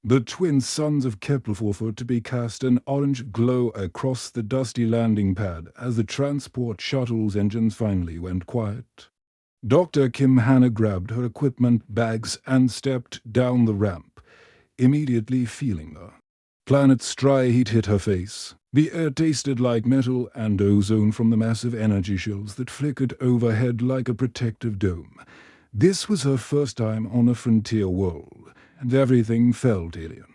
The twin sons of Kepler to be cast an orange glow across the dusty landing pad as the transport shuttle's engines finally went quiet. Dr. Kim Hannah grabbed her equipment bags and stepped down the ramp, immediately feeling the planet's dry heat hit her face. The air tasted like metal and ozone from the massive energy shields that flickered overhead like a protective dome. This was her first time on a frontier world, and everything felt alien.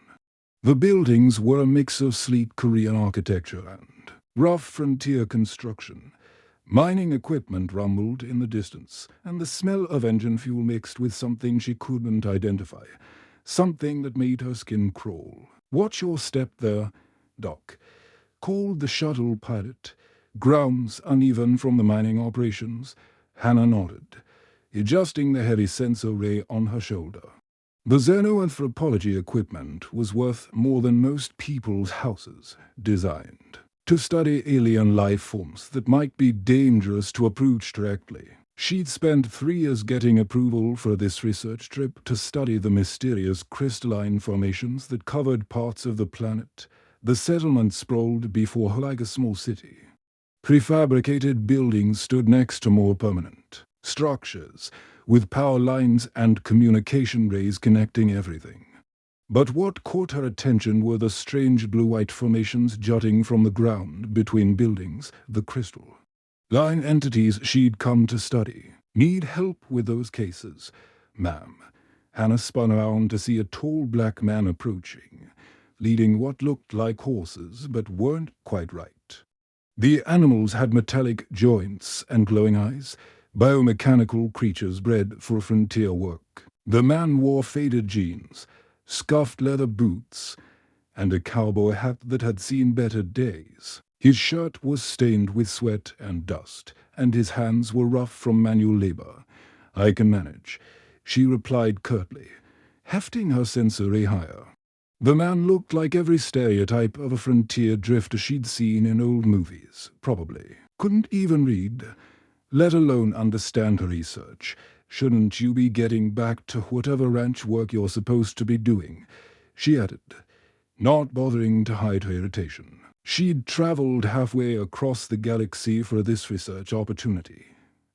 The buildings were a mix of sleek Korean architecture and rough frontier construction. Mining equipment rumbled in the distance, and the smell of engine fuel mixed with something she couldn't identify, something that made her skin crawl. "Watch your step there, Doc," called the shuttle pilot. "Ground's uneven from the mining operations." Hannah nodded, adjusting the heavy sensor array on her shoulder. The xenoanthropology equipment was worth more than most people's houses, designed to study alien life forms that might be dangerous to approach directly. She'd spent 3 years getting approval for this research trip to study the mysterious crystalline formations that covered parts of the planet. The settlement sprawled before her like a small city. Prefabricated buildings stood next to more permanent structures, with power lines and communication rays connecting everything. But what caught her attention were the strange blue-white formations jutting from the ground between buildings, the crystal line entities she'd come to study. "Need help with those cases, ma'am?" Hannah spun around to see a tall black man approaching, leading what looked like horses but weren't quite right. The animals had metallic joints and glowing eyes, biomechanical creatures bred for frontier work. The man wore faded jeans, scuffed leather boots, and a cowboy hat that had seen better days. His shirt was stained with sweat and dust, and his hands were rough from manual labor. "I can manage," she replied curtly, hefting her sensor higher. The man looked like every stereotype of a frontier drifter she'd seen in old movies, probably. Couldn't even read, let alone understand her research. "Shouldn't you be getting back to whatever ranch work you're supposed to be doing?" she added, not bothering to hide her irritation. She'd traveled halfway across the galaxy for this research opportunity,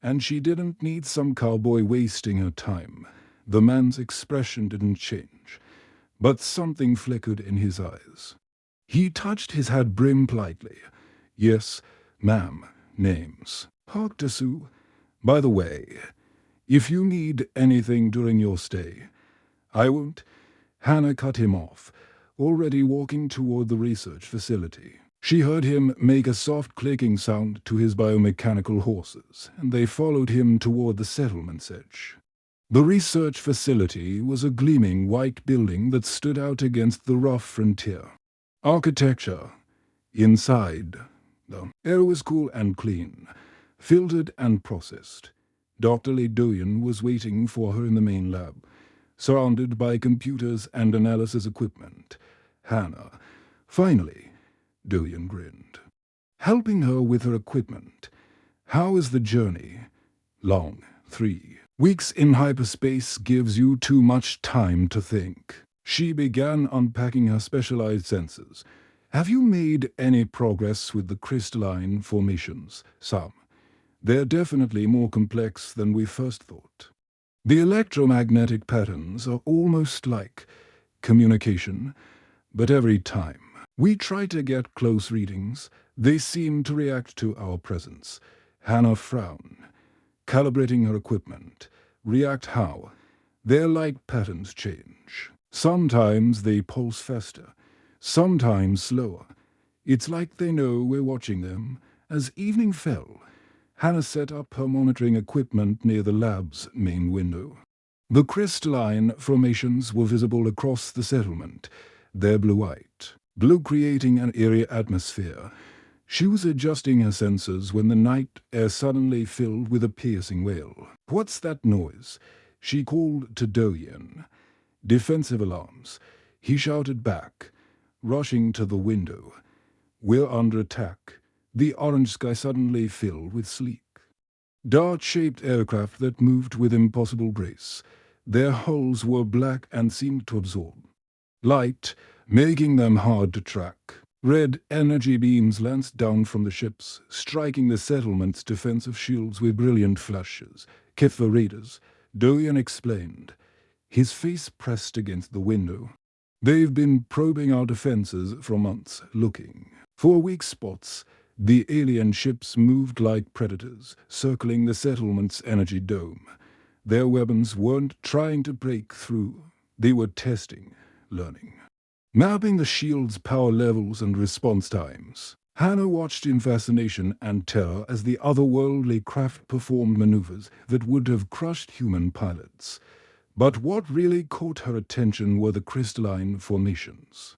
and she didn't need some cowboy wasting her time. The man's expression didn't change, but something flickered in his eyes. He touched his hat brim politely. "Yes, ma'am. Name's Hogdasu. By the way, if you need anything during your stay, I won't—" Hannah cut him off, already walking toward the research facility. She heard him make a soft clicking sound to his biomechanical horses, and they followed him toward the settlement's edge. The research facility was a gleaming white building that stood out against the rough frontier. Architecture. Inside, the air was cool and clean, filtered and processed. Dr. Lee Doyen was waiting for her in the main lab, surrounded by computers and analysis equipment. "Hannah, finally," Doyen grinned, helping her with her equipment. "How is the journey?" "Long. 3 weeks in hyperspace gives you too much time to think." She began unpacking her specialized sensors. "Have you made any progress with the crystalline formations?" "Some. They're definitely more complex than we first thought. The electromagnetic patterns are almost like communication, but every time we try to get close readings, they seem to react to our presence." Hannah frowned, calibrating her equipment. "React how?" "Their light patterns change. Sometimes they pulse faster, sometimes slower. It's like they know we're watching them." As evening fell, Hannah set up her monitoring equipment near the lab's main window. The crystalline formations were visible across the settlement, their blue-white, blue creating an eerie atmosphere. She was adjusting her sensors when the night air suddenly filled with a piercing wail. "What's that noise?" she called to Doyen. "Defensive alarms," he shouted back, rushing to the window. "We're under attack." The orange sky suddenly filled with sleek, dart-shaped aircraft that moved with impossible grace. Their hulls were black and seemed to absorb light, making them hard to track. Red energy beams lanced down from the ships, striking the settlement's defensive shields with brilliant flashes. Kiffer raiders, Doyen explained, his face pressed against the window. They've been probing our defenses for months, looking for weak spots. The alien ships moved like predators, circling the settlement's energy dome. Their weapons weren't trying to break through. They were testing, learning, mapping the shield's power levels and response times. Hannah watched in fascination and terror as the otherworldly craft performed maneuvers that would have crushed human pilots. But what really caught her attention were the crystalline formations.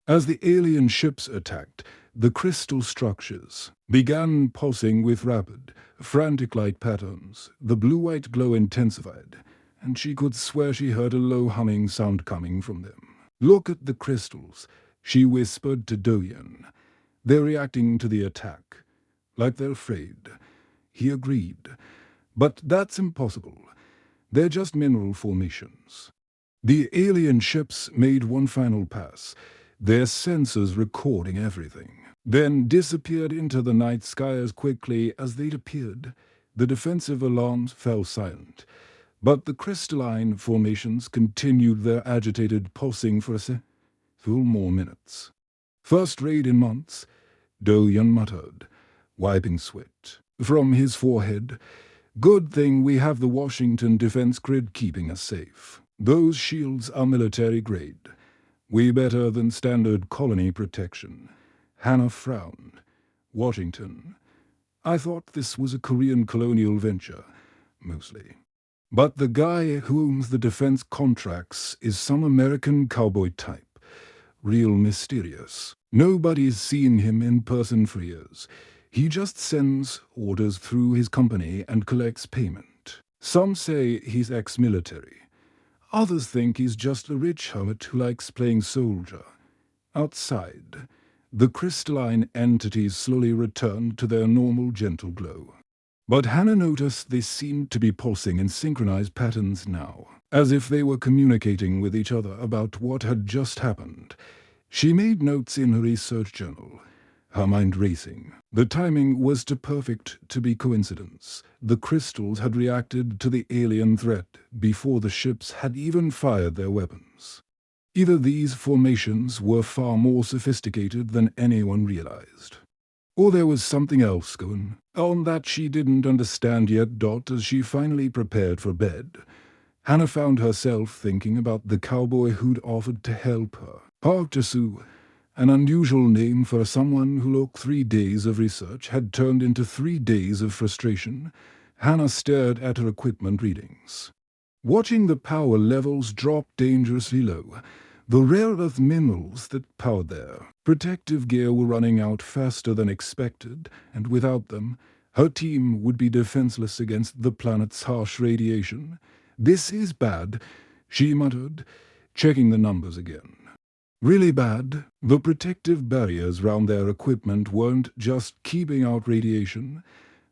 As the alien ships attacked, the crystal structures began pulsing with rapid, frantic light patterns. The blue-white glow intensified, and she could swear she heard a low humming sound coming from them. "Look at the crystals," she whispered to Doyen. "They're reacting to the attack, like they're afraid." He agreed. "But that's impossible. They're just mineral formations." The alien ships made one final pass, their sensors recording everything, then disappeared into the night sky as quickly as they'd appeared. The defensive alarms fell silent, but the crystalline formations continued their agitated pulsing for few more minutes. "First raid in months," Doyen muttered, wiping sweat from his forehead. "Good thing we have the Washington defense grid keeping us safe. Those shields are military grade. Way better than standard colony protection." Hannah frowned. "Washington? I thought this was a Korean colonial venture, mostly. But the guy who owns the defense contracts is some American cowboy type. Real mysterious. Nobody's seen him in person for years. He just sends orders through his company and collects payment. Some say he's ex-military. Others think he's just a rich hermit who likes playing soldier." Outside, the crystalline entities slowly returned to their normal gentle glow. But Hannah noticed they seemed to be pulsing in synchronized patterns now, as if they were communicating with each other about what had just happened. She made notes in her research journal, her mind racing. The timing was too perfect to be coincidence. The crystals had reacted to the alien threat before the ships had even fired their weapons. Either these formations were far more sophisticated than anyone realized, or there was something else going on that she didn't understand yet. As she finally prepared for bed, Hannah found herself thinking about the cowboy who'd offered to help her. Park-Jasu, an unusual name for someone who looked 3 days of research, had turned into 3 days of frustration. Hannah stared at her equipment readings, watching the power levels drop dangerously low. The rare earth minerals that powered their protective gear were running out faster than expected, and without them, her team would be defenseless against the planet's harsh radiation. "This is bad," she muttered, checking the numbers again. "Really bad." The protective barriers round their equipment weren't just keeping out radiation,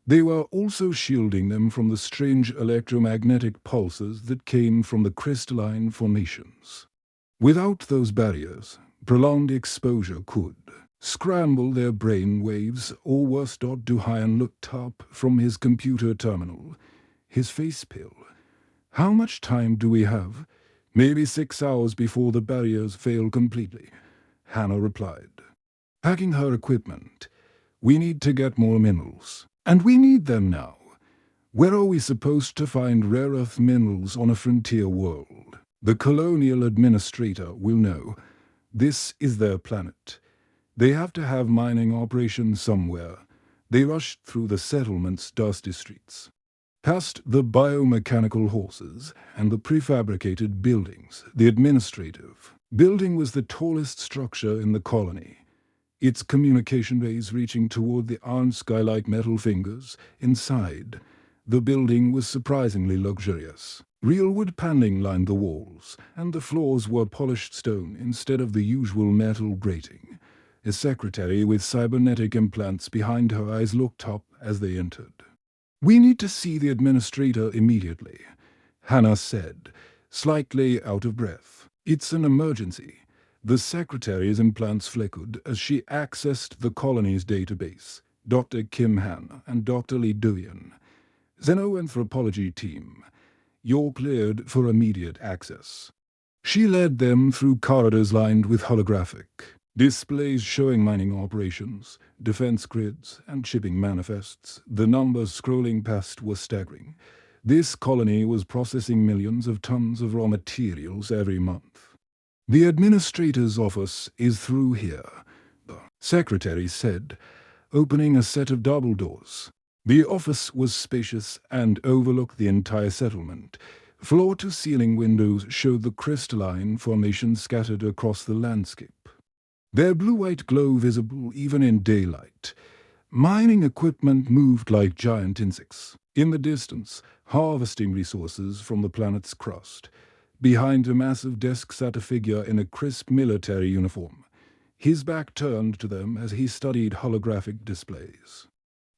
they were also shielding them from the strange electromagnetic pulses that came from the crystalline formations. Without those barriers, prolonged exposure could scramble their brain waves, or worse. Duhayan looked up from his computer terminal, his face pale. "How much time do we have?" "Maybe 6 hours before the barriers fail completely," Hannah replied, packing her equipment. "We need to get more minerals, and we need them now. Where are we supposed to find rare earth minerals on a frontier world?" "The colonial administrator will know. This is their planet. They have to have mining operations somewhere." They rushed through the settlement's dusty streets, past the biomechanical horses and the prefabricated buildings. The administrative building was the tallest structure in the colony, its communication bays reaching toward the iron sky like metal fingers. Inside, the building was surprisingly luxurious. Real wood paneling lined the walls, and the floors were polished stone instead of the usual metal grating. A secretary with cybernetic implants behind her eyes looked up as they entered. "We need to see the administrator immediately," Hannah said, slightly out of breath. "It's an emergency." The secretary's implants flickered as she accessed the colony's database. Dr. Kim Han and Dr. Lee Doyen. Xenoanthropology team. You're cleared for immediate access. She led them through corridors lined with holographic displays showing mining operations, defense grids, and shipping manifests. The numbers scrolling past were staggering. This colony was processing millions of tons of raw materials every month. The administrator's office is through here, the secretary said, opening a set of double doors. The office was spacious and overlooked the entire settlement. Floor-to-ceiling windows showed the crystalline formations scattered across the landscape, their blue-white glow visible even in daylight. Mining equipment moved like giant insects. In the distance, harvesting resources from the planet's crust. Behind a massive desk sat a figure in a crisp military uniform. His back turned to them as he studied holographic displays.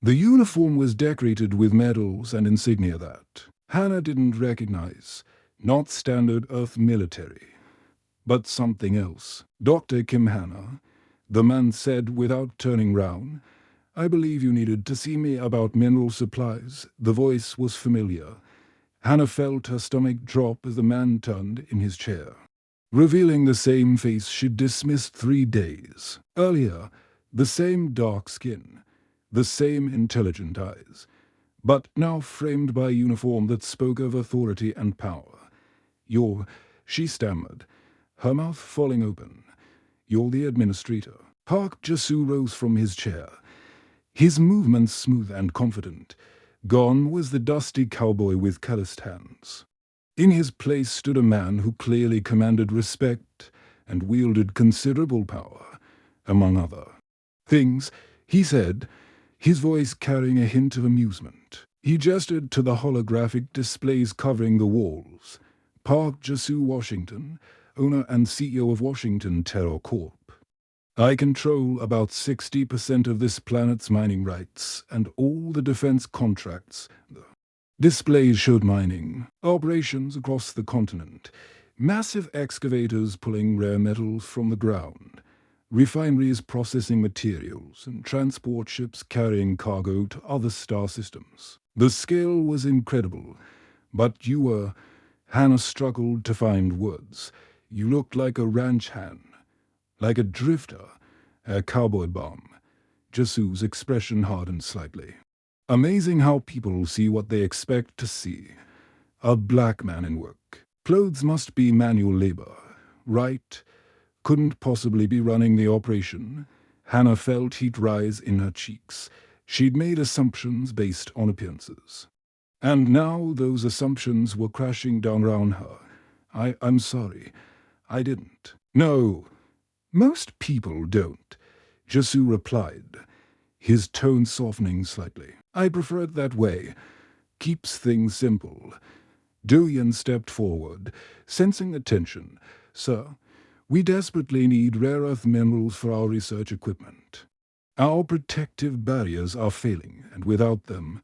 The uniform was decorated with medals and insignia that Hannah didn't recognize. Not standard Earth military, but something else. Dr. Kim Hannah, the man said without turning round. I believe you needed to see me about mineral supplies. The voice was familiar. Hannah felt her stomach drop as the man turned in his chair, revealing the same face she'd dismissed 3 days earlier, the same dark skin, the same intelligent eyes, but now framed by a uniform that spoke of authority and power. She stammered, her mouth falling open. You're the administrator. Park Jasu rose from his chair, his movements smooth and confident. Gone was the dusty cowboy with calloused hands. In his place stood a man who clearly commanded respect and wielded considerable power, among other things, he said, his voice carrying a hint of amusement. He gestured to the holographic displays covering the walls. Park Jasu Washington, owner and CEO of Washington Terror Corp. I control about 60% of this planet's mining rights and all the defense contracts. The displays showed mining operations across the continent, massive excavators pulling rare metals from the ground, refineries processing materials, and transport ships carrying cargo to other star systems. The scale was incredible, but Hannah struggled to find words. You looked like a ranch hand, like a drifter, a cowboy bum. Jasu's expression hardened slightly. Amazing how people see what they expect to see. A black man in work. Clothes must be manual labor, right? Couldn't possibly be running the operation. Hannah felt heat rise in her cheeks. She'd made assumptions based on appearances. And now those assumptions were crashing down around her. I'm sorry. I didn't. No, most people don't, Jasu replied, his tone softening slightly. I prefer it that way. Keeps things simple. Doyen stepped forward, sensing the tension. Sir, we desperately need rare earth minerals for our research equipment. Our protective barriers are failing, and without them,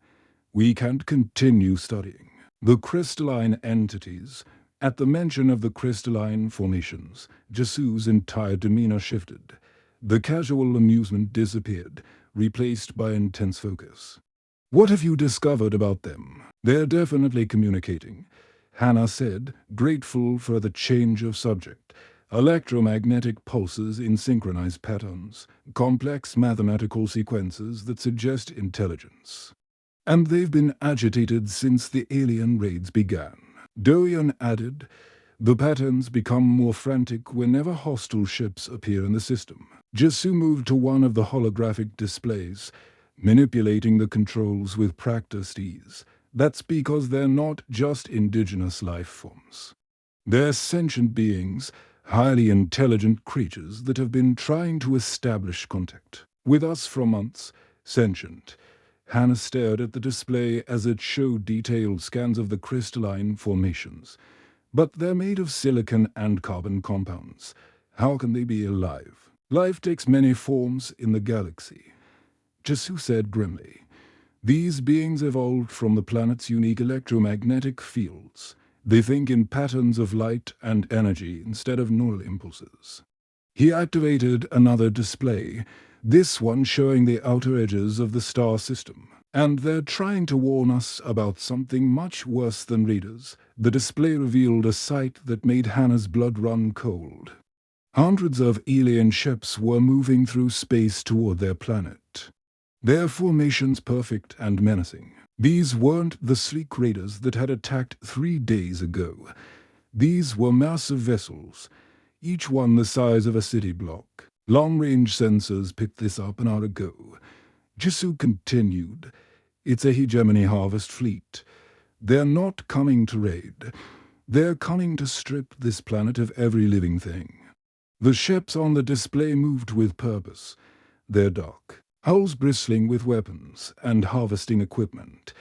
we can't continue studying. The crystalline entities. At the mention of the crystalline formations, Jasu's entire demeanor shifted. The casual amusement disappeared, replaced by intense focus. What have you discovered about them? They're definitely communicating, Hannah said, grateful for the change of subject. Electromagnetic pulses in synchronized patterns, complex mathematical sequences that suggest intelligence. And they've been agitated since the alien raids began. Doyen added, the patterns become more frantic whenever hostile ships appear in the system. Jasu moved to one of the holographic displays, manipulating the controls with practiced ease. That's because they're not just indigenous life forms. They're sentient beings, highly intelligent creatures that have been trying to establish contact with us for months. Sentient. Hannah stared at the display as it showed detailed scans of the crystalline formations. But they're made of silicon and carbon compounds. How can they be alive? Life takes many forms in the galaxy, Jasu said grimly. These beings evolved from the planet's unique electromagnetic fields. They think in patterns of light and energy instead of neural impulses. He activated another display, this one showing the outer edges of the star system. And they're trying to warn us about something much worse than readers. The display revealed a sight that made Hannah's blood run cold. Hundreds of alien ships were moving through space toward their planet. Their formations perfect and menacing. These weren't the sleek raiders that had attacked 3 days ago. These were massive vessels, each one the size of a city block. Long-range sensors picked this up an hour ago. Jisoo continued, "It's a hegemony harvest fleet. They're not coming to raid. They're coming to strip this planet of every living thing." The ships on the display moved with purpose. Their dark, hulls bristling with weapons and harvesting equipment.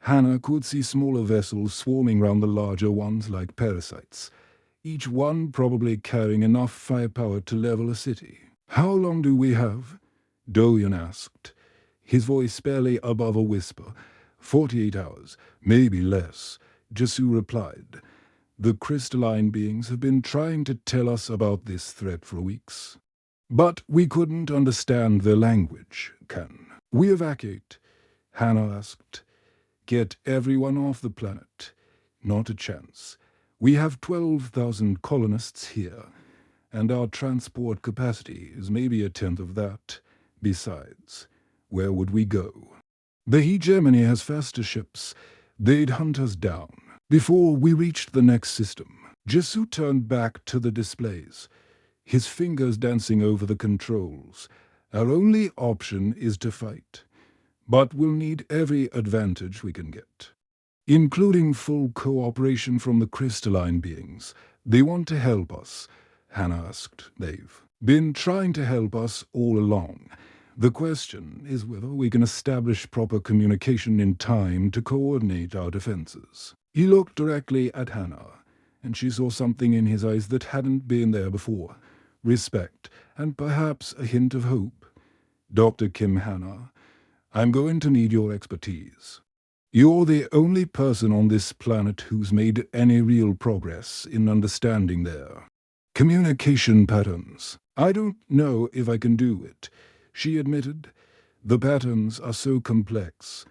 Hannah could see smaller vessels swarming round the larger ones like parasites, each one probably carrying enough firepower to level a city. "How long do we have?" Doyen asked, his voice barely above a whisper. 48 hours, maybe less," Jisoo replied. "The crystalline beings have been trying to tell us about this threat for weeks. But we couldn't understand their language, can we evacuate?" Hannah asked. "Get everyone off the planet. Not a chance. We have 12,000 colonists here, and our transport capacity is maybe a tenth of that. Besides, where would we go? The hegemony has faster ships. They'd hunt us down before we reached the next system." Jisoo turned back to the displays, his fingers dancing over the controls. "Our only option is to fight, but we'll need every advantage we can get, including full cooperation from the crystalline beings. They want to help us," Hannah asked. "They've been trying to help us all along. The question is whether we can establish proper communication in time to coordinate our defenses." He looked directly at Hannah, and she saw something in his eyes that hadn't been there before. Respect, and perhaps a hint of hope. "Dr. Kim Hannah, I'm going to need your expertise. You're the only person on this planet who's made any real progress in understanding their communication patterns." "I don't know if I can do it," she admitted. "The patterns are so complex,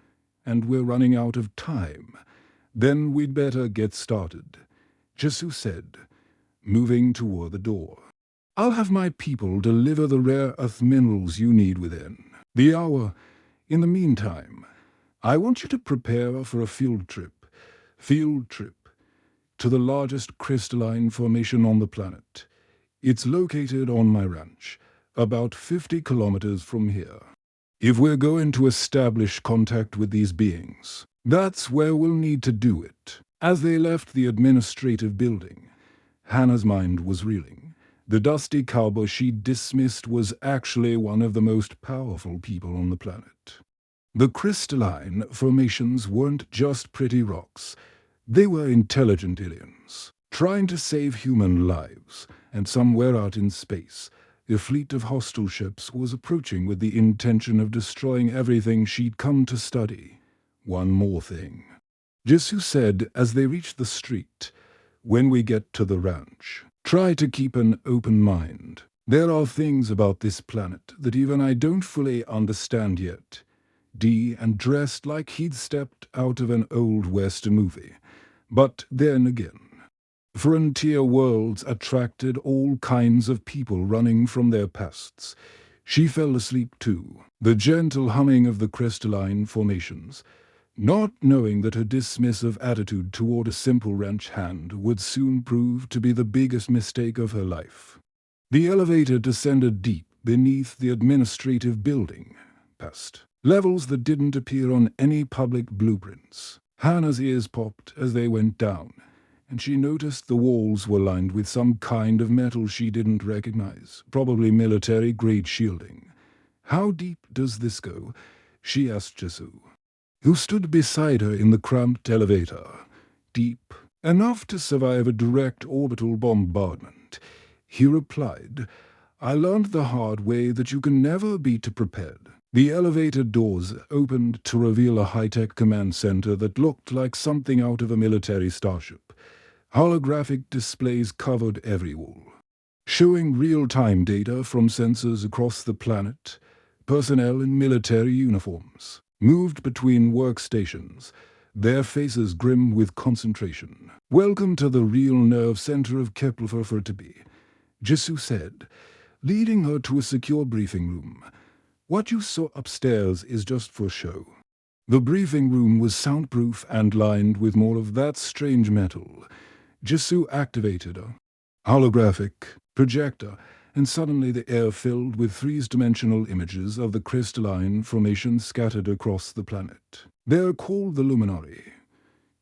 and we're running out of time." "Then we'd better get started," Jisoo said, moving toward the door. "I'll have my people deliver the rare earth minerals you need within the hour. In the meantime, I want you to prepare for a field trip to the largest crystalline formation on the planet. It's located on my ranch, about 50 kilometers from here. If we're going to establish contact with these beings, that's where we'll need to do it." As they left the administrative building, Hannah's mind was reeling. The dusty cowboy she'd dismissed was actually one of the most powerful people on the planet. The crystalline formations weren't just pretty rocks. They were intelligent aliens, trying to save human lives, and somewhere out in space, a fleet of hostile ships was approaching with the intention of destroying everything she'd come to study. "One more thing," Jisoo said as they reached the street. "When we get to the ranch, try to keep an open mind. There are things about this planet that even I don't fully understand yet." And dressed like he'd stepped out of an old Western movie. But then again, frontier worlds attracted all kinds of people running from their pasts. She fell asleep too, the gentle humming of the crystalline formations, not knowing that her dismissive attitude toward a simple ranch hand would soon prove to be the biggest mistake of her life. The elevator descended deep beneath the administrative building, past levels that didn't appear on any public blueprints. Hannah's ears popped as they went down, and she noticed the walls were lined with some kind of metal she didn't recognize, probably military-grade shielding. "How deep does this go?" she asked Jisoo, who stood beside her in the cramped elevator. "Deep enough to survive a direct orbital bombardment," he replied. "I learned the hard way that you can never be too prepared." The elevator doors opened to reveal a high-tech command center that looked like something out of a military starship. Holographic displays covered every wall. showing real-time data from sensors across the planet. Personnel in military uniforms moved between workstations, their faces grim with concentration. "Welcome to the real nerve center of Kepler to be," Jisoo said, leading her to a secure briefing room. "What you saw upstairs is just for show." The briefing room was soundproof and lined with more of that strange metal. Jisoo activated a holographic projector, and suddenly the air filled with three-dimensional images of the crystalline formation scattered across the planet. "They're called the Luminari,"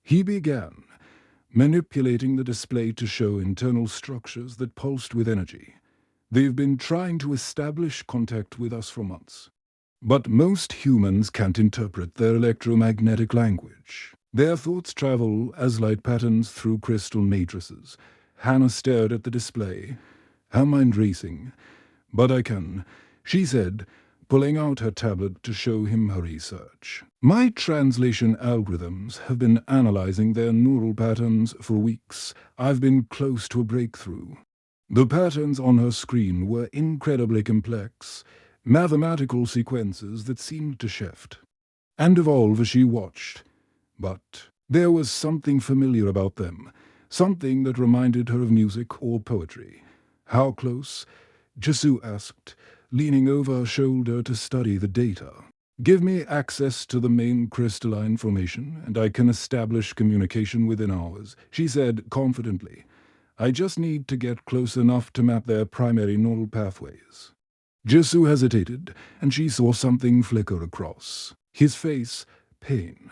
he began, manipulating the display to show internal structures that pulsed with energy. "They've been trying to establish contact with us for months. But most humans can't interpret their electromagnetic language. Their thoughts travel as light patterns through crystal matrices." Hannah stared at the display, her mind racing. "But I can," she said, pulling out her tablet to show him her research. "My translation algorithms have been analyzing their neural patterns for weeks. I've been close to a breakthrough." The patterns on her screen were incredibly complex, mathematical sequences that seemed to shift and evolve as she watched. But there was something familiar about them, something that reminded her of music or poetry. "How close?" Jisoo asked, leaning over her shoulder to study the data. "Give me access to the main crystalline formation, and I can establish communication within hours," she said confidently. "I just need to get close enough to map their primary neural pathways." Jisoo hesitated, and she saw something flicker across his face. Pain,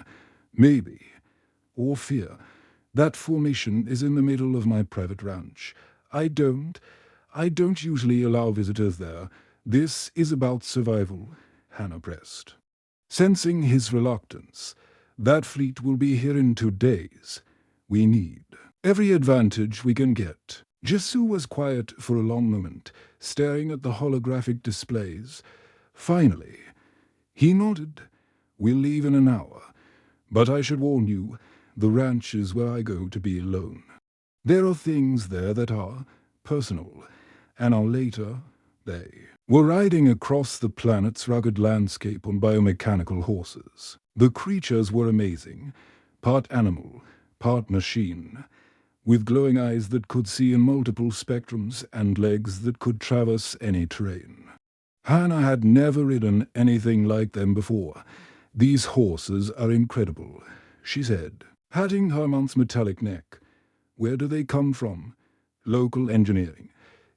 maybe, or fear. "That formation is in the middle of my private ranch. I don't usually allow visitors there. This is about survival," Hannah pressed. Sensing his reluctance, "That fleet will be here in 2 days. We need every advantage we can get." Jisoo was quiet for a long moment, staring at the holographic displays. Finally, he nodded. "We'll leave in an hour. But I should warn you, the ranch is where I go to be alone. There are things there that are personal." An hour later, they were riding across the planet's rugged landscape on biomechanical horses. The creatures were amazing, part animal, part machine, with glowing eyes that could see in multiple spectrums and legs that could traverse any terrain. Hannah had never ridden anything like them before. "These horses are incredible," she said, patting Herman's metallic neck. "Where do they come from?" "Local engineering,"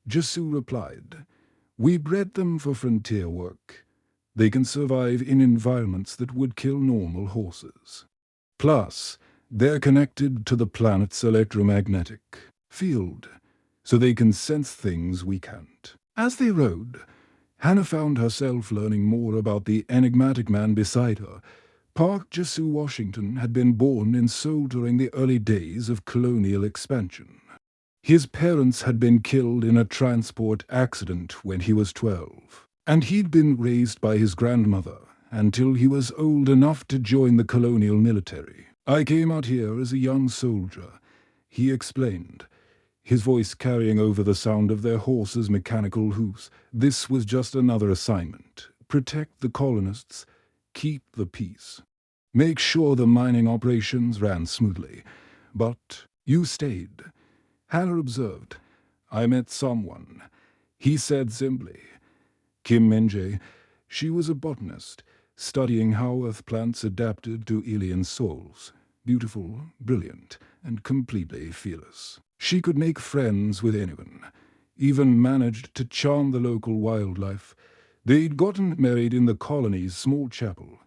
Jisoo replied. "We bred them for frontier work. They can survive in environments that would kill normal horses. Plus, they're connected to the planet's electromagnetic field, so they can sense things we can't." As they rode, Hannah found herself learning more about the enigmatic man beside her. Park Jisoo Washington had been born in Seoul during the early days of colonial expansion. His parents had been killed in a transport accident when he was 12, and he'd been raised by his grandmother until he was old enough to join the colonial military. "I came out here as a young soldier," he explained, his voice carrying over the sound of their horses' mechanical hoofs. "This was just another assignment. Protect the colonists, keep the peace, make sure the mining operations ran smoothly. But you stayed," Hannah observed. "I met someone," he said simply. "Kim Min-jae. She was a botanist, studying how Earth plants adapted to alien souls. Beautiful, brilliant, and completely fearless. She could make friends with anyone, even managed to charm the local wildlife. They'd gotten married in the colony's small chapel,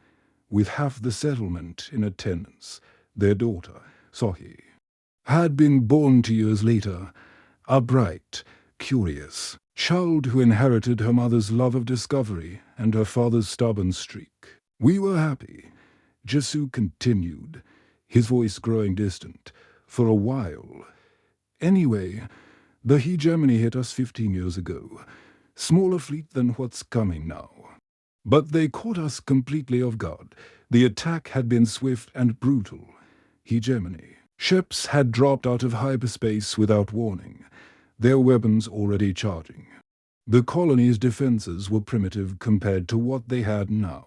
with half the settlement in attendance. Their daughter, Sohee, had been born 2 years later, a bright, curious child who inherited her mother's love of discovery and her father's stubborn streak. We were happy," Jisoo continued, his voice growing distant, "for a while. Anyway, the hegemony hit us 15 years ago. Smaller fleet than what's coming now. But they caught us completely off guard. The attack had been swift and brutal. Hegemony. Ships had dropped out of hyperspace without warning. their weapons already charging. The colony's defenses were primitive compared to what they had now.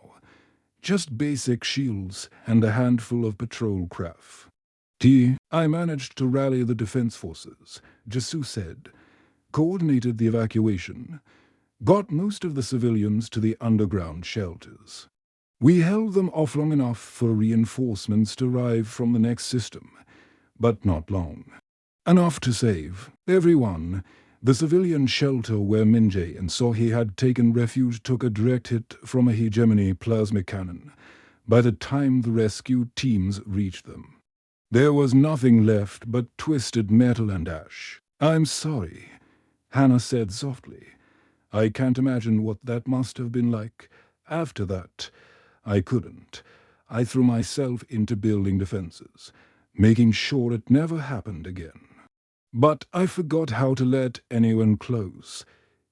Just basic shields and a handful of patrol craft. I managed to rally the defense forces, Jesu said. Coordinated the evacuation. Got most of the civilians to the underground shelters. We held them off long enough for reinforcements to arrive from the next system, but not long. Enough to save everyone. The civilian shelter where Minjay and Sohi had taken refuge took a direct hit from a hegemony plasma cannon by the time the rescue teams reached them. There was nothing left but twisted metal and ash. "I'm sorry," Hannah said softly. "I can't imagine what that must have been like. After that, I couldn't. I threw myself into building defenses, making sure it never happened again. But I forgot how to let anyone close.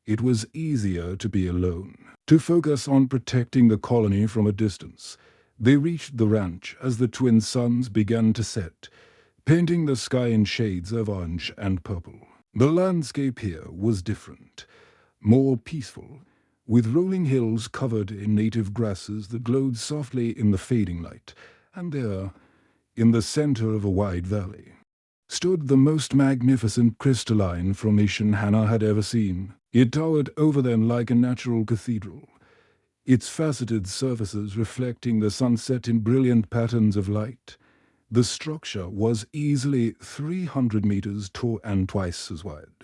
It was easier to be alone, to focus on protecting the colony from a distance." They reached the ranch as the twin suns began to set, painting the sky in shades of orange and purple. The landscape here was different, more peaceful, with rolling hills covered in native grasses that glowed softly in the fading light, and there, in the center of a wide valley, stood the most magnificent crystalline formation Hannah had ever seen. It towered over them like a natural cathedral, its faceted surfaces reflecting the sunset in brilliant patterns of light. The structure was easily 300 meters tall and twice as wide,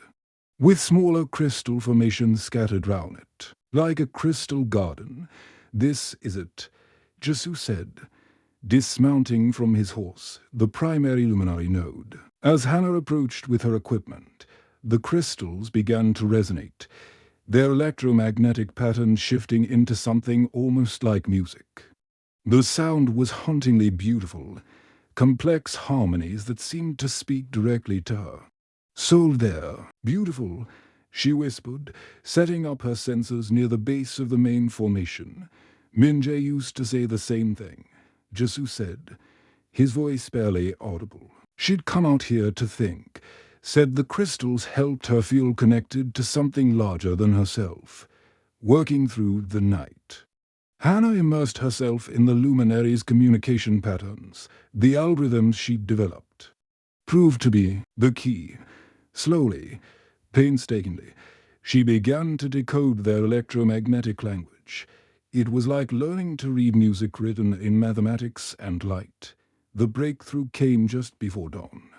with smaller crystal formations scattered round it, like a crystal garden. "This is it," Jesu said, dismounting from his horse, the primary luminary node. As Hannah approached with her equipment, the crystals began to resonate, their electromagnetic patterns shifting into something almost like music. The sound was hauntingly beautiful, complex harmonies that seemed to speak directly to her. "Soul there, beautiful," she whispered, setting up her sensors near the base of the main formation. "Minjay used to say the same thing," Jesu said, his voice barely audible. "She'd come out here to think. Said the crystals helped her feel connected to something larger than herself, working through the night." Hannah immersed herself in the luminary's communication patterns. The algorithms she'd developed proved to be the key. Slowly, painstakingly, she began to decode their electromagnetic language. It was like learning to read music written in mathematics and light. The breakthrough came just before dawn.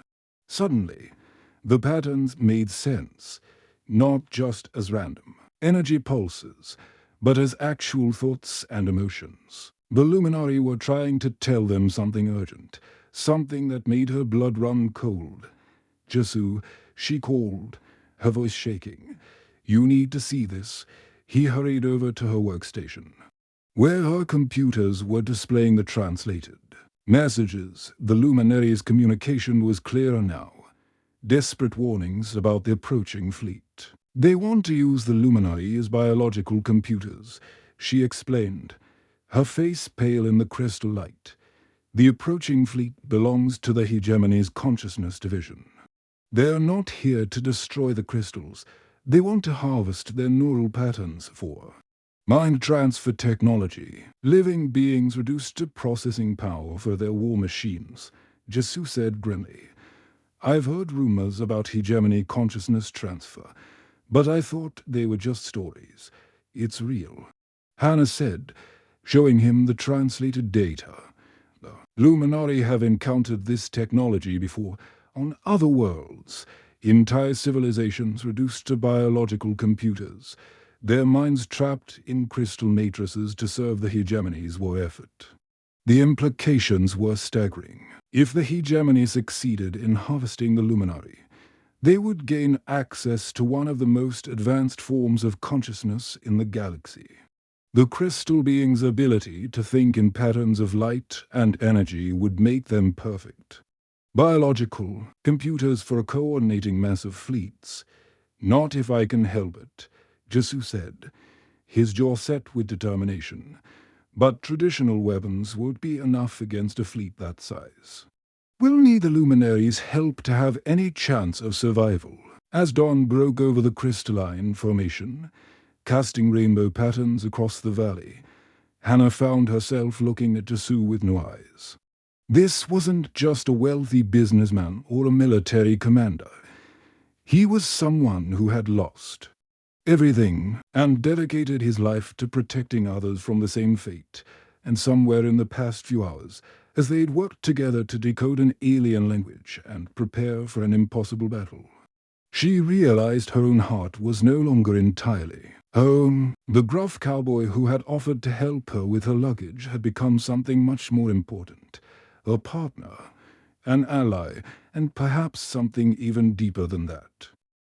Suddenly, the patterns made sense, not just as random energy pulses, but as actual thoughts and emotions. The luminary were trying to tell them something urgent, something that made her blood run cold. "Jesu," she called, her voice shaking. "You need to see this." He hurried over to her workstation, where her computers were displaying the translated messages. The luminary's communication was clearer now. Desperate warnings about the approaching fleet. "They want to use the luminary as biological computers," she explained, her face pale in the crystal light. "The approaching fleet belongs to the hegemony's consciousness division. They're not here to destroy the crystals. They want to harvest their neural patterns for mind transfer technology, living beings reduced to processing power for their war machines," Jesu said grimly. "I've heard rumors about hegemony consciousness transfer, but I thought they were just stories. It's real," Hannah said, showing him the translated data. "The Luminari have encountered this technology before on other worlds, entire civilizations reduced to biological computers, their minds trapped in crystal matrices to serve the hegemony's war effort." The implications were staggering. If the hegemony succeeded in harvesting the luminary, they would gain access to one of the most advanced forms of consciousness in the galaxy. The crystal being's ability to think in patterns of light and energy would make them perfect. Biological computers for coordinating massive fleets. "Not if I can help it," Jesu said, his jaw set with determination. "But traditional weapons won't be enough against a fleet that size. We'll need the luminary's help to have any chance of survival." As dawn broke over the crystalline formation, casting rainbow patterns across the valley, Hannah found herself looking at Jesu with new eyes. This wasn't just a wealthy businessman or a military commander. He was someone who had lost everything and dedicated his life to protecting others from the same fate. And somewhere in the past few hours, as they'd worked together to decode an alien language and prepare for an impossible battle, she realized her own heart was no longer entirely home. The gruff cowboy who had offered to help her with her luggage had become something much more important. A partner, an ally, and perhaps something even deeper than that.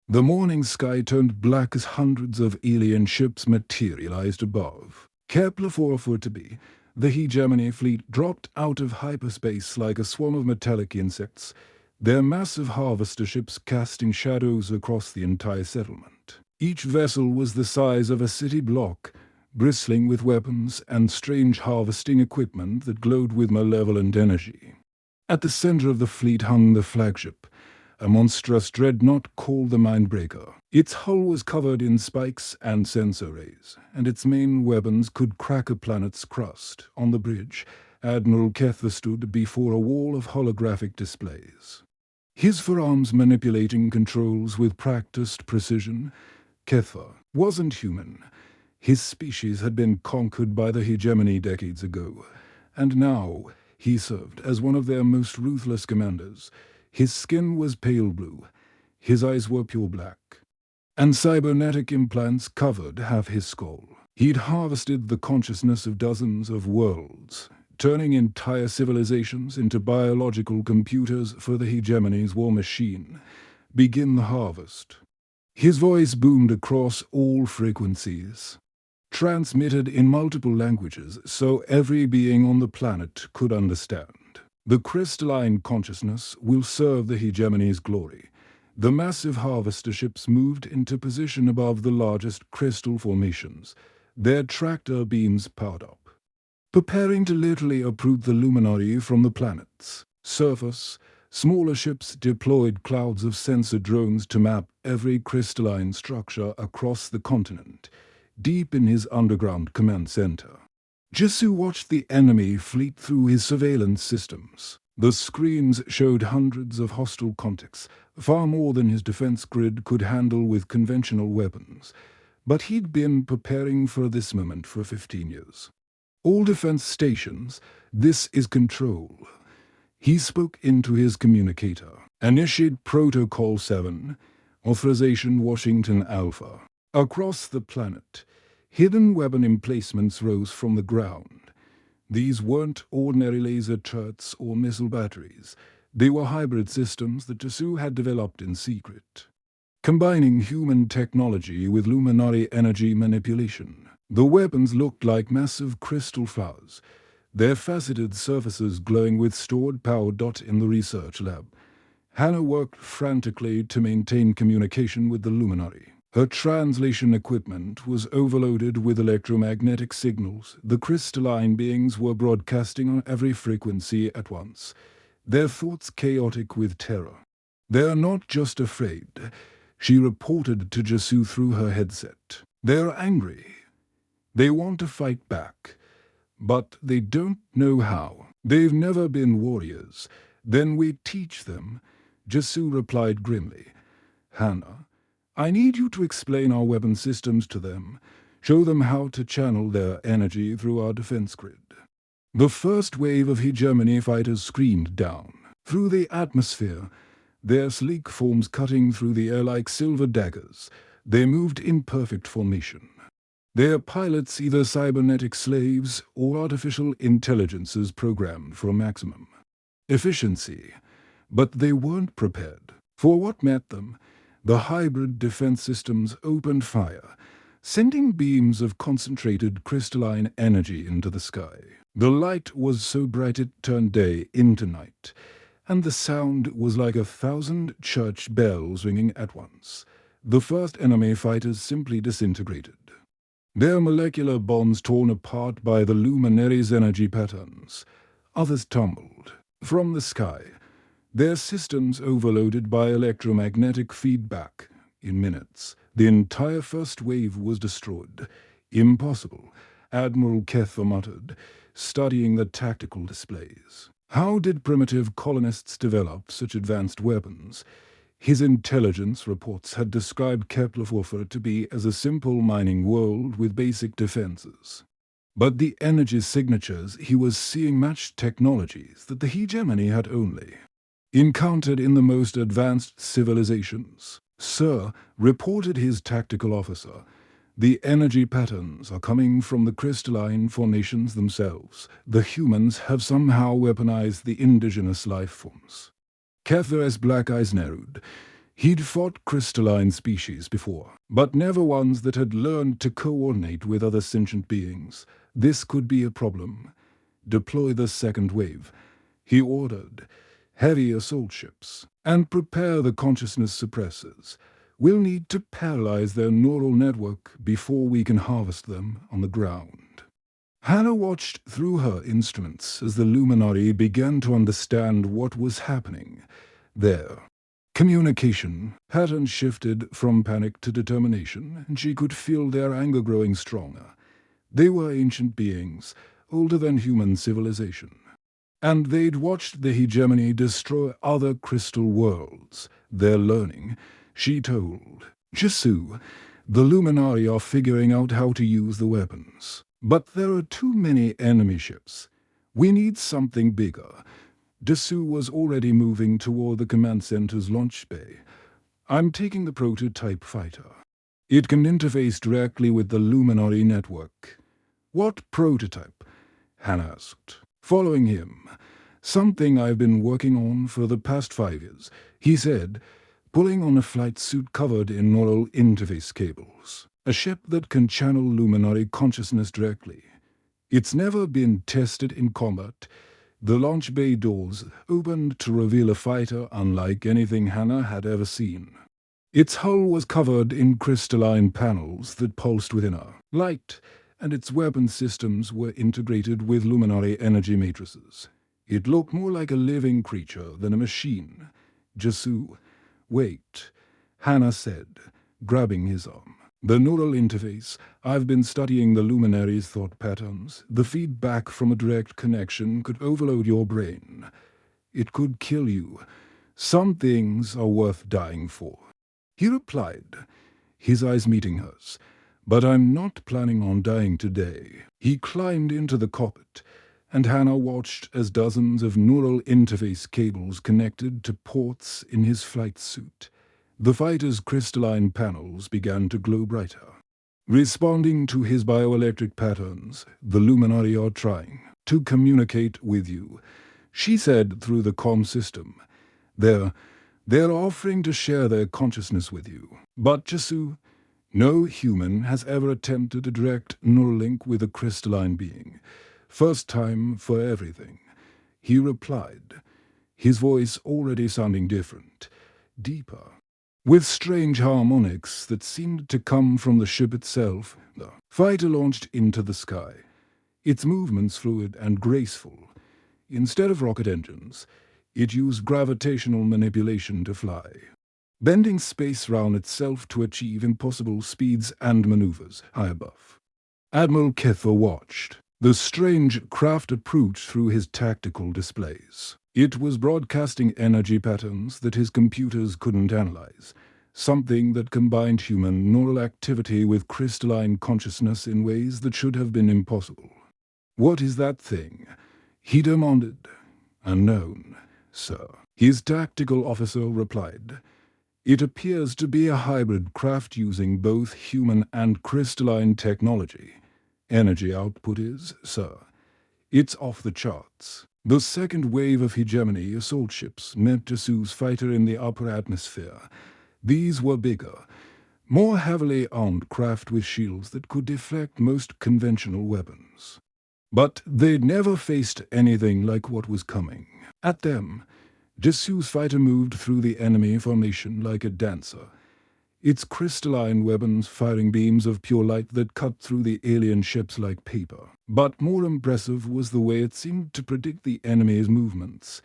The morning sky turned black as hundreds of alien ships materialized above. Kepler 440b, the hegemony fleet, dropped out of hyperspace like a swarm of metallic insects, their massive harvester ships casting shadows across the entire settlement. Each vessel was the size of a city block, bristling with weapons and strange harvesting equipment that glowed with malevolent energy. At the center of the fleet hung the flagship, a monstrous dreadnought called the Mindbreaker. Its hull was covered in spikes and sensor rays, and its main weapons could crack a planet's crust. On the bridge, Admiral Kether stood before a wall of holographic displays. His forearms manipulating controls with practiced precision. Kether wasn't human. His species had been conquered by the hegemony decades ago, and now he served as one of their most ruthless commanders. His skin was pale blue, his eyes were pure black, and cybernetic implants covered half his skull. He'd harvested the consciousness of dozens of worlds, turning entire civilizations into biological computers for the hegemony's war machine. Begin the harvest. His voice boomed across all frequencies, transmitted in multiple languages so every being on the planet could understand. The crystalline consciousness will serve the hegemony's glory. The massive harvester ships moved into position above the largest crystal formations, their tractor beams powered up, preparing to literally uproot the luminary from the planet's surface. Smaller ships deployed clouds of sensor drones to map every crystalline structure across the continent, deep in his underground command center. Jesu watched the enemy fleet through his surveillance systems. The screens showed hundreds of hostile contacts, far more than his defense grid could handle with conventional weapons. But he'd been preparing for this moment for 15 years. All defense stations, this is control. He spoke into his communicator. Initiate Protocol 7, Authorization Washington Alpha. Across the planet, hidden weapon emplacements rose from the ground. These weren't ordinary laser turrets or missile batteries. They were hybrid systems that Jesu had developed in secret, combining human technology with luminary energy manipulation. The weapons looked like massive crystal flowers, their faceted surfaces glowing with stored power. In the research lab, Hannah worked frantically to maintain communication with the luminary. Her translation equipment was overloaded with electromagnetic signals. The crystalline beings were broadcasting on every frequency at once, their thoughts chaotic with terror. "They're not just afraid," she reported to Jesu through her headset. "They're angry. They want to fight back, but they don't know how. They've never been warriors. Then we teach them," Jesu replied grimly. "Hannah, I need you to explain our weapon systems to them, show them how to channel their energy through our defense grid." The first wave of hegemony fighters screamed down through the atmosphere, their sleek forms cutting through the air like silver daggers. They moved in perfect formation, their pilots either cybernetic slaves or artificial intelligences programmed for maximum efficiency. But they weren't prepared for what met them. The hybrid defense systems opened fire, sending beams of concentrated crystalline energy into the sky. The light was so bright it turned day into night, and the sound was like 1,000 church bells ringing at once. The first enemy fighters simply disintegrated, their molecular bonds torn apart by the luminary's energy patterns. Others tumbled from the sky, Their systems overloaded by electromagnetic feedback. In minutes, the entire first wave was destroyed. Impossible, Admiral Kether muttered, studying the tactical displays. How did primitive colonists develop such advanced weapons? His intelligence reports had described Kepler-4 to be as a simple mining world with basic defenses. But the energy signatures he was seeing matched technologies that the hegemony had only encountered in the most advanced civilizations. "Sir," reported his tactical officer, "the energy patterns are coming from the crystalline formations themselves. The humans have somehow weaponized the indigenous life forms." Kether's black eyes narrowed. He'd fought crystalline species before, but never ones that had learned to coordinate with other sentient beings. This could be a problem. "Deploy the second wave," he ordered. "Heavy assault ships, and prepare the consciousness suppressors. We'll need to paralyze their neural network before we can harvest them on the ground." Hannah watched through her instruments as the Luminati began to understand what was happening. Their communication patterns shifted from panic to determination, and she could feel their anger growing stronger. They were ancient beings, older than human civilization. And they'd watched the hegemony destroy other crystal worlds. They're learning, she told. "Jisu, the Luminari are figuring out how to use the weapons. But there are too many enemy ships. We need something bigger." Jisu was already moving toward the command center's launch bay. "I'm taking the prototype fighter. It can interface directly with the Luminari network." "What prototype?" Hannah asked. Following him. "Something I've been working on for the past 5 years," he said, pulling on a flight suit covered in neural interface cables. "A ship that can channel Luminari consciousness directly. It's never been tested in combat." The launch bay doors opened to reveal a fighter unlike anything Hannah had ever seen. Its hull was covered in crystalline panels that pulsed within her light, and its weapon systems were integrated with Luminari energy matrices. It looked more like a living creature than a machine. "Jisu, wait," Hannah said, grabbing his arm. "The neural interface. I've been studying the Luminaries' thought patterns. The feedback from a direct connection could overload your brain. It could kill you. Some things are worth dying for." He replied, his eyes meeting hers. "But I'm not planning on dying today." He climbed into the cockpit, and Hannah watched as dozens of neural interface cables connected to ports in his flight suit. The fighter's crystalline panels began to glow brighter. "Responding to his bioelectric patterns, the Luminari are trying to communicate with you," she said through the comm system. They're offering to share their consciousness with you. But Jisu, no human has ever attempted a direct neural link with a crystalline being. First time for everything." He replied, his voice already sounding different, deeper, with strange harmonics that seemed to come from the ship itself. The fighter launched into the sky, its movements fluid and graceful. Instead of rocket engines, it used gravitational manipulation to fly, bending space round itself to achieve impossible speeds and maneuvers high above. Admiral Kether watched. The strange craft approached through his tactical displays. It was broadcasting energy patterns that his computers couldn't analyze, something that combined human neural activity with crystalline consciousness in ways that should have been impossible. "What is that thing?" he demanded. "Unknown, sir," his tactical officer replied. "It appears to be a hybrid craft using both human and crystalline technology. Energy output is, sir, it's off the charts." The second wave of hegemony assault ships met Jisu's fighter in the upper atmosphere. These were bigger, more heavily armed craft with shields that could deflect most conventional weapons. But they'd never faced anything like what was coming at them. Jisu's fighter moved through the enemy formation like a dancer, its crystalline weapons firing beams of pure light that cut through the alien ships like paper. But more impressive was the way it seemed to predict the enemy's movements.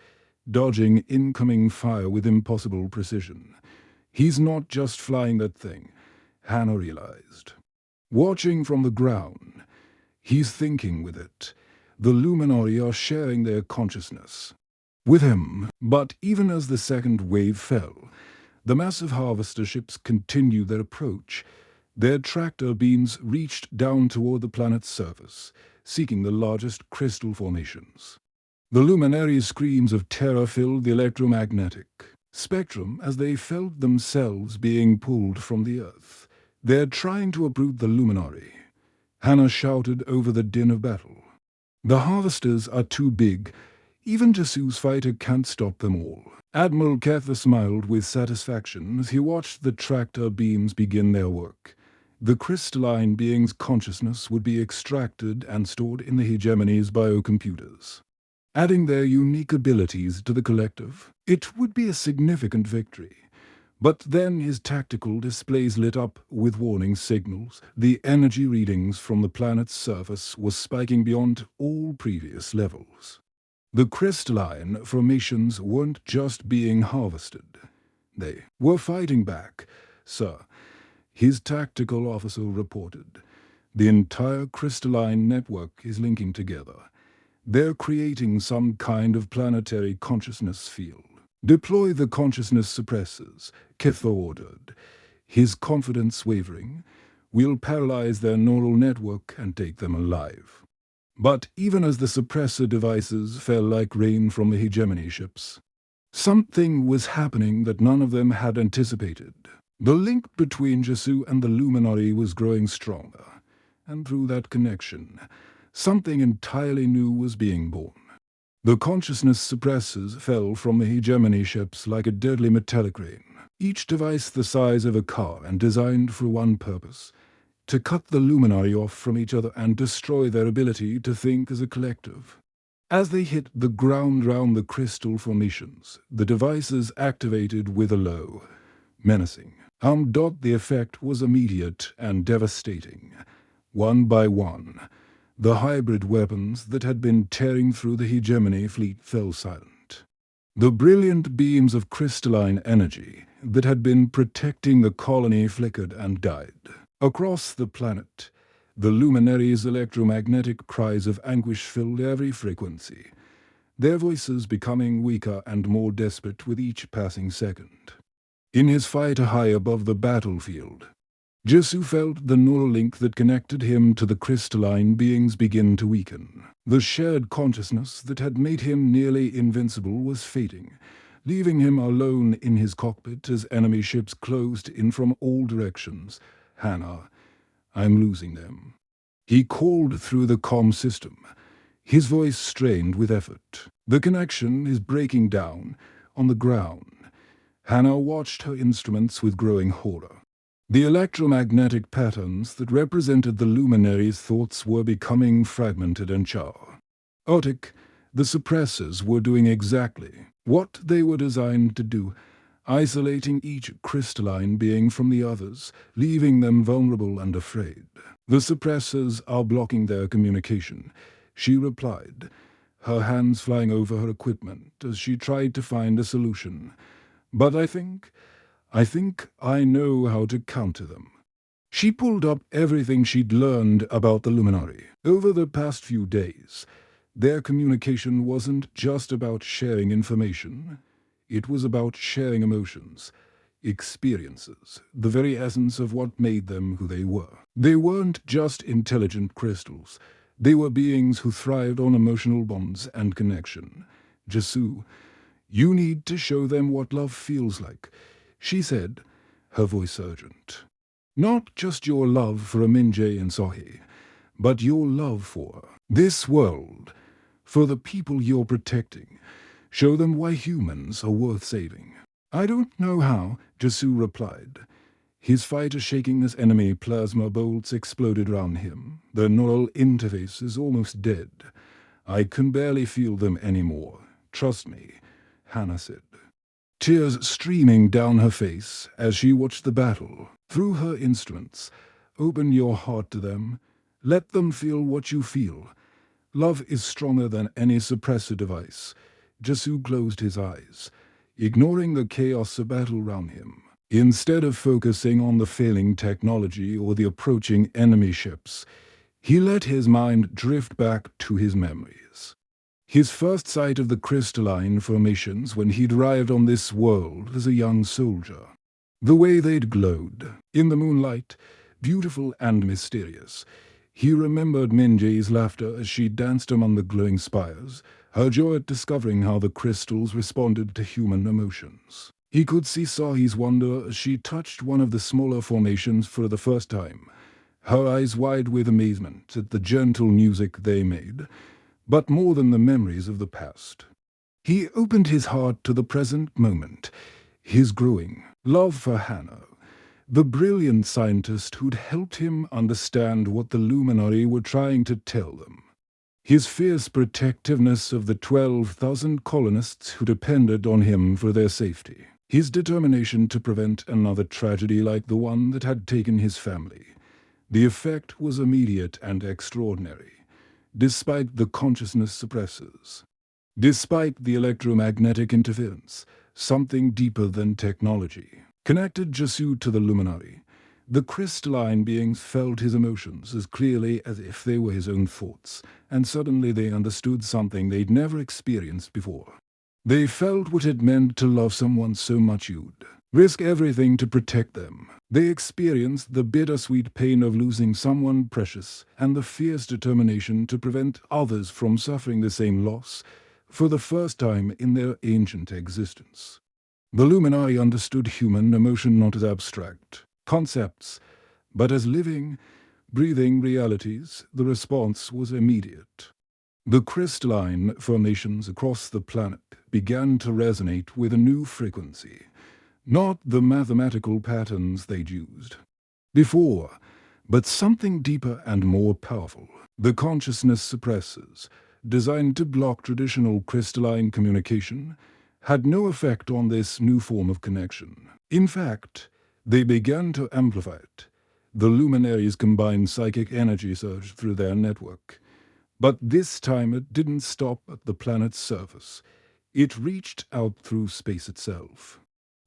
dodging incoming fire with impossible precision. He's not just flying that thing, Hannah realized. Watching from the ground, he's thinking with it. The Luminari are sharing their consciousness with him. But even as the second wave fell, the massive harvester ships continued their approach. Their tractor beams reached down toward the planet's surface, seeking the largest crystal formations. The luminaries' screams of terror filled the electromagnetic spectrum as they felt themselves being pulled from the Earth. "They're trying to uproot the luminary," Hannah shouted over the din of battle. "The harvesters are too big. Even Jesu's fighter can't stop them all." Admiral Kether smiled with satisfaction as he watched the tractor beams begin their work. The crystalline being's consciousness would be extracted and stored in the hegemony's biocomputers, adding their unique abilities to the collective. It would be a significant victory. But then his tactical displays lit up with warning signals. The energy readings from the planet's surface were spiking beyond all previous levels. The crystalline formations weren't just being harvested. They were fighting back, sir, his tactical officer reported. The entire crystalline network is linking together. They're creating some kind of planetary consciousness field. "Deploy the consciousness suppressors," Kether ordered, his confidence wavering. "We'll paralyze their neural network and take them alive." But even as the suppressor devices fell like rain from the hegemony ships, something was happening that none of them had anticipated. The link between Jesu and the Luminary was growing stronger, and through that connection, something entirely new was being born. The consciousness suppressors fell from the hegemony ships like a deadly metallic rain, each device the size of a car and designed for one purpose: to cut the luminary off from each other and destroy their ability to think as a collective. As they hit the ground round the crystal formations, the devices activated with a low, menacing The effect was immediate and devastating. One by one, the hybrid weapons that had been tearing through the hegemony fleet fell silent. The brilliant beams of crystalline energy that had been protecting the colony flickered and died. Across the planet, the luminaries' electromagnetic cries of anguish filled every frequency, their voices becoming weaker and more desperate with each passing second. In his fighter high above the battlefield, Jesu felt the neural link that connected him to the crystalline beings begin to weaken. The shared consciousness that had made him nearly invincible was fading, leaving him alone in his cockpit as enemy ships closed in from all directions. "Hannah, I'm losing them," he called through the comm system, his voice strained with effort. "The connection is breaking down." On the ground, Hannah watched her instruments with growing horror. The electromagnetic patterns that represented the luminaries' thoughts were becoming fragmented and chaotic. The suppressors were doing exactly what they were designed to do, isolating each crystalline being from the others, leaving them vulnerable and afraid. "The suppressors are blocking their communication," she replied, her hands flying over her equipment as she tried to find a solution. "But I think I know how to counter them." She pulled up everything she'd learned about the Luminari. Over the past few days, their communication wasn't just about sharing information. It was about sharing emotions, experiences, the very essence of what made them who they were. They weren't just intelligent crystals. They were beings who thrived on emotional bonds and connection. "Jesu, you need to show them what love feels like," she said, her voice urgent. "Not just your love for Aminje and Sohi, but your love for this world, for the people you're protecting. Show them why humans are worth saving." "I don't know how," Jesu replied, his fighter shaking as enemy plasma bolts exploded around him. "The neural interface is almost dead. I can barely feel them anymore. Trust me," Hannah said, tears streaming down her face as she watched the battle. Through her instruments, "Open your heart to them. Let them feel what you feel. Love is stronger than any suppressor device. Jasu closed his eyes, ignoring the chaos of battle around him. Instead of focusing on the failing technology or the approaching enemy ships, he let his mind drift back to his memories. His first sight of the crystalline formations when he'd arrived on this world as a young soldier. The way they'd glowed, in the moonlight, beautiful and mysterious. He remembered Minji's laughter as she danced among the glowing spires, her joy at discovering how the crystals responded to human emotions. He could see Sahi's wonder as she touched one of the smaller formations for the first time, her eyes wide with amazement at the gentle music they made, but more than the memories of the past. He opened his heart to the present moment, his growing love for Hannah, the brilliant scientist who'd helped him understand what the Luminari were trying to tell them. His fierce protectiveness of the 12,000 colonists who depended on him for their safety. His determination to prevent another tragedy like the one that had taken his family. The effect was immediate and extraordinary, despite the consciousness suppressors. Despite the electromagnetic interference, something deeper than technology connected Jasu to the Luminari. The crystalline beings felt his emotions as clearly as if they were his own thoughts, and suddenly they understood something they'd never experienced before. They felt what it meant to love someone so much you'd risk everything to protect them. They experienced the bittersweet pain of losing someone precious and the fierce determination to prevent others from suffering the same loss for the first time in their ancient existence. The Luminari understood human emotion not as abstract concepts, but as living, breathing realities. The response was immediate. The crystalline formations across the planet began to resonate with a new frequency, not the mathematical patterns they'd used before, but something deeper and more powerful. The consciousness suppressors, designed to block traditional crystalline communication, had no effect on this new form of connection. In fact, they began to amplify it. The luminaries combined psychic energy surge through their network. But this time it didn't stop at the planet's surface. It reached out through space itself,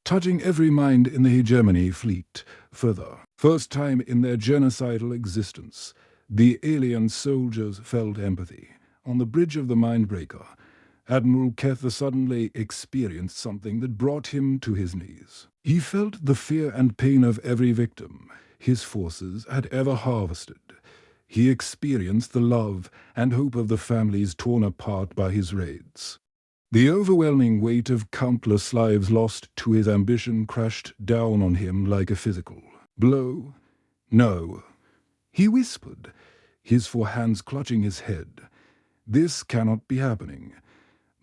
touching every mind in the hegemony fleet. Further, first time in their genocidal existence, the alien soldiers felt empathy. On the bridge of the Mindbreaker, Admiral Kether suddenly experienced something that brought him to his knees. He felt the fear and pain of every victim his forces had ever harvested. He experienced the love and hope of the families torn apart by his raids. The overwhelming weight of countless lives lost to his ambition crashed down on him like a physical blow. No, he whispered, his four hands clutching his head. This cannot be happening.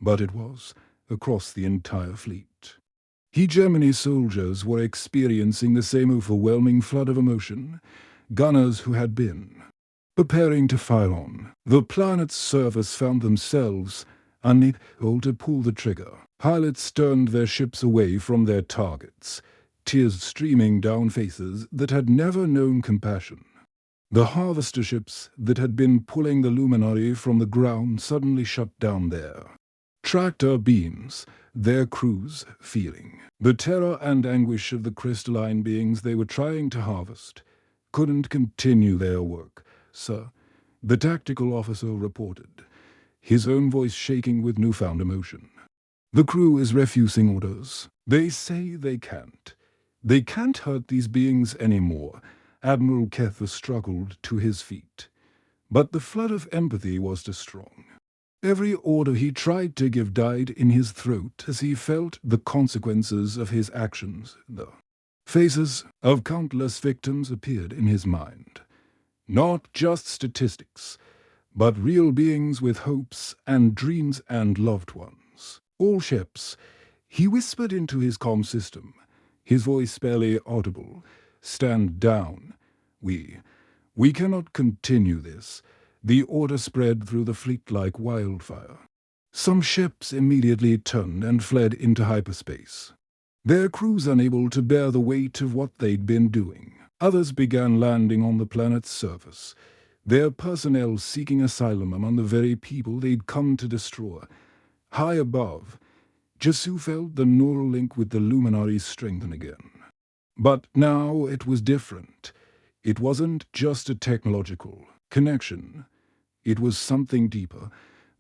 But it was, across the entire fleet. Hegemony soldiers were experiencing the same overwhelming flood of emotion, gunners who had been preparing to fire on the planet's surface found themselves unable to pull the trigger. Pilots turned their ships away from their targets, tears streaming down faces that had never known compassion. The harvester ships that had been pulling the Luminari from the ground suddenly shut down their tractor beams, their crews feeling the terror and anguish of the crystalline beings they were trying to harvest, couldn't continue their work. Sir, the tactical officer reported, his own voice shaking with newfound emotion. The crew is refusing orders. They say they can't. They can't hurt these beings anymore. Admiral Kether struggled to his feet. But the flood of empathy was too strong. Every order he tried to give died in his throat as he felt the consequences of his actions. The faces of countless victims appeared in his mind. Not just statistics, but real beings with hopes and dreams and loved ones. All ships, he whispered into his comm system, his voice barely audible, stand down. We cannot continue this. The order spread through the fleet like wildfire. Some ships immediately turned and fled into hyperspace, their crews unable to bear the weight of what they'd been doing. Others began landing on the planet's surface, their personnel seeking asylum among the very people they'd come to destroy. High above, Jesu felt the neural link with the luminaries strengthen again. But now it was different. It wasn't just a technological connection. It was something deeper,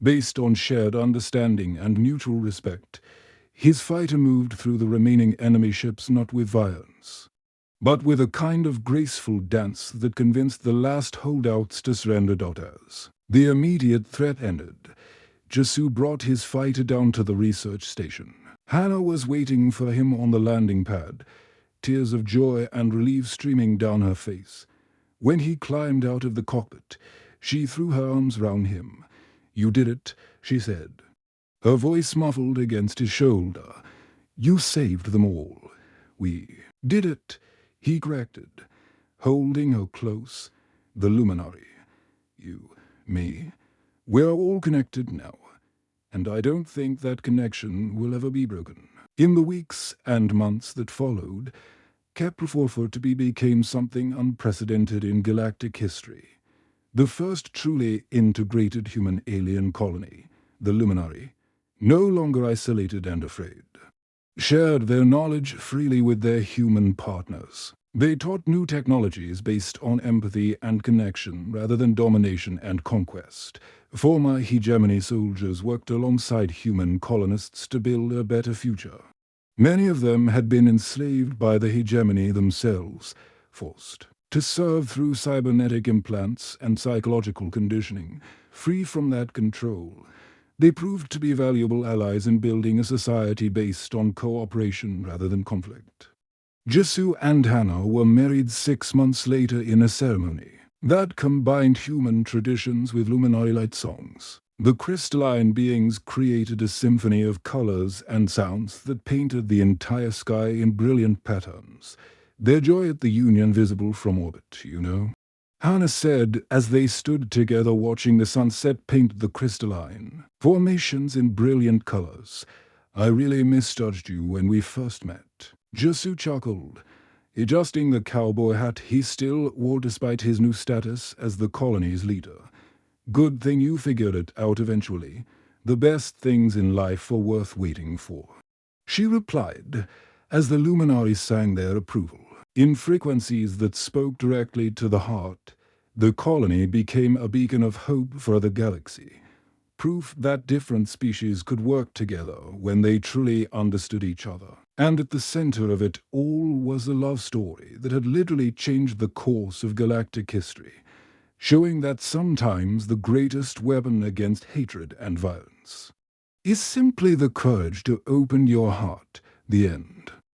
based on shared understanding and mutual respect. His fighter moved through the remaining enemy ships not with violence, but with a kind of graceful dance that convinced the last holdouts to surrender. As the immediate threat ended, Jesu brought his fighter down to the research station. Hannah was waiting for him on the landing pad, tears of joy and relief streaming down her face. When he climbed out of the cockpit, she threw her arms round him. "You did it," she said, her voice muffled against his shoulder. "You saved them all." "We did it," he corrected, holding her close. "The luminary. You, me. We're all connected now, and I don't think that connection will ever be broken." In the weeks and months that followed, Kepler 442b became something unprecedented in galactic history. The first truly integrated human-alien colony, the luminary, no longer isolated and afraid, shared their knowledge freely with their human partners. They taught new technologies based on empathy and connection rather than domination and conquest. Former hegemony soldiers worked alongside human colonists to build a better future. Many of them had been enslaved by the hegemony themselves, forced to serve through cybernetic implants and psychological conditioning. Free from that control, they proved to be valuable allies in building a society based on cooperation rather than conflict. Jesu and Hannah were married 6 months later in a ceremony that combined human traditions with luminary light songs. The crystalline beings created a symphony of colors and sounds that painted the entire sky in brilliant patterns. Their joy at the union visible from orbit, you know. Hannah said as they stood together watching the sunset paint the crystalline formations in brilliant colors, "I really misjudged you when we first met." Jesu chuckled, adjusting the cowboy hat he still wore despite his new status as the colony's leader. "Good thing you figured it out eventually. The best things in life are worth waiting for," she replied, as the luminaries sang their approval. In frequencies that spoke directly to the heart, the colony became a beacon of hope for the galaxy, proof that different species could work together when they truly understood each other. And at the center of it all was a love story that had literally changed the course of galactic history, showing that sometimes the greatest weapon against hatred and violence is simply the courage to open your heart. The end.